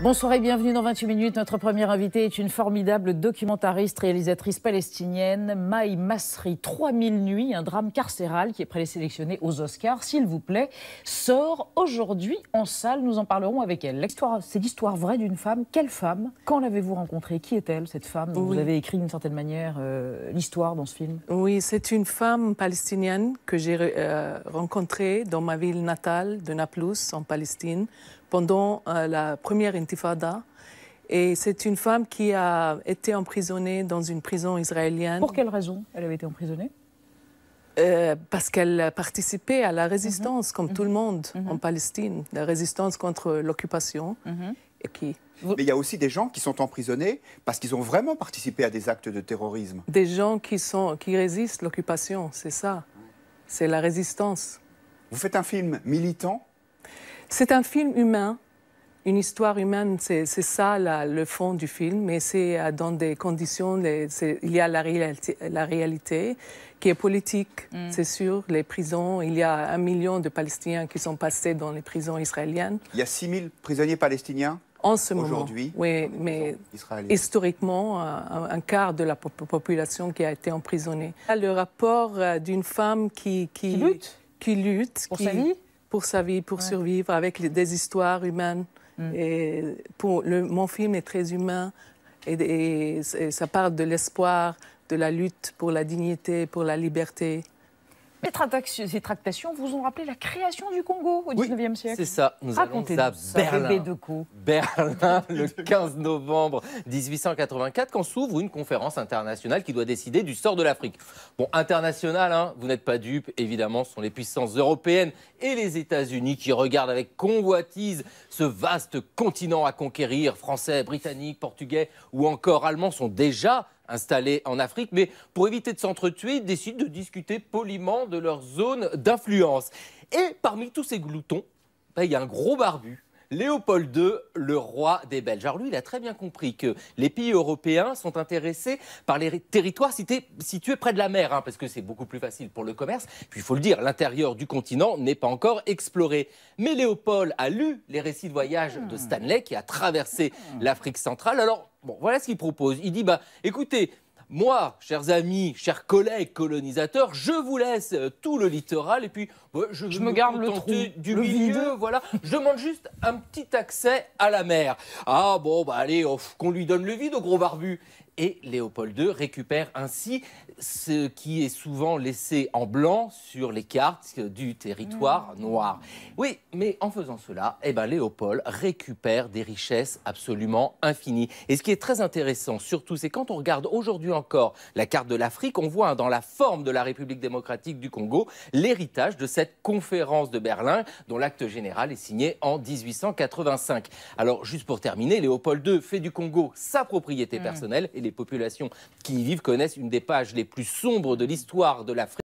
Bonsoir et bienvenue dans 28 minutes. Notre première invitée est une formidable documentariste, réalisatrice palestinienne, Maï Masri. 3000 nuits, un drame carcéral qui est présélectionné aux Oscars, s'il vous plaît, sort aujourd'hui en salle. Nous en parlerons avec elle. C'est l'histoire vraie d'une femme. Quelle femme? Quand l'avez-vous rencontrée? Qui est-elle, cette femme dont vous avez écrit d'une certaine manière l'histoire dans ce film? Oui, c'est une femme palestinienne que j'ai rencontrée dans ma ville natale de Naplouse, en Palestine, pendant la première intifada. Et c'est une femme qui a été emprisonnée dans une prison israélienne. Pour quelle raison elle avait été emprisonnée? Parce qu'elle participait à la résistance, comme tout le monde en Palestine, la résistance contre l'occupation. Mais il y a aussi des gens qui sont emprisonnés parce qu'ils ont vraiment participé à des actes de terrorisme. Des gens qui résistent l'occupation, c'est ça. C'est la résistance. Vous faites un film militant? C'est un film humain, une histoire humaine, c'est ça le fond du film, mais c'est dans des conditions, il y a la réalité qui est politique, c'est sûr, les prisons, il y a 1 million de Palestiniens qui sont passés dans les prisons israéliennes. Il y a 6000 prisonniers palestiniens en ce moment, aujourd'hui. Oui, mais historiquement, un quart de la population qui a été emprisonnée. Le rapport d'une femme qui lutte pour sa vie? Pour sa vie, pour survivre, avec des histoires humaines. Et mon film est très humain et ça parle de l'espoir, de la lutte pour la dignité, pour la liberté. Ces tractations vous ont rappelé la création du Congo au XIXe siècle. C'est ça, nous allons à Berlin. Berlin, le 15 novembre 1884, quand s'ouvre une conférence internationale qui doit décider du sort de l'Afrique. Bon, internationale, hein, vous n'êtes pas dupes, évidemment, ce sont les puissances européennes et les États-Unis qui regardent avec convoitise ce vaste continent à conquérir. Français, Britanniques, Portugais ou encore Allemands sont déjà installés en Afrique, mais pour éviter de s'entretuer, ils décident de discuter poliment de leur zone d'influence. Et parmi tous ces gloutons, il y a un gros barbu, Léopold II, le roi des Belges. Alors lui, il a très bien compris que les pays européens sont intéressés par les territoires situés près de la mer, hein, parce que c'est beaucoup plus facile pour le commerce. Puis il faut le dire, l'intérieur du continent n'est pas encore exploré. Mais Léopold a lu les récits de voyage de Stanley, qui a traversé l'Afrique centrale. Alors, bon, voilà ce qu'il propose. Il dit, écoutez, moi, chers amis, chers collègues colonisateurs, je vous laisse tout le littoral et puis je me garde le trou du milieu, voilà. Je demande juste un petit accès à la mer. Ah bon, allez, qu'on lui donne le vide au gros barbu. Et Léopold II récupère ainsi ce qui est souvent laissé en blanc sur les cartes du territoire noir. Oui, mais en faisant cela, Léopold récupère des richesses absolument infinies. Et ce qui est très intéressant, surtout, c'est quand on regarde aujourd'hui encore la carte de l'Afrique, on voit dans la forme de la République démocratique du Congo l'héritage de cette conférence de Berlin dont l'acte général est signé en 1885. Alors, juste pour terminer, Léopold II fait du Congo sa propriété personnelle et les populations qui y vivent connaissent une des pages les plus sombres de l'histoire de l'Afrique.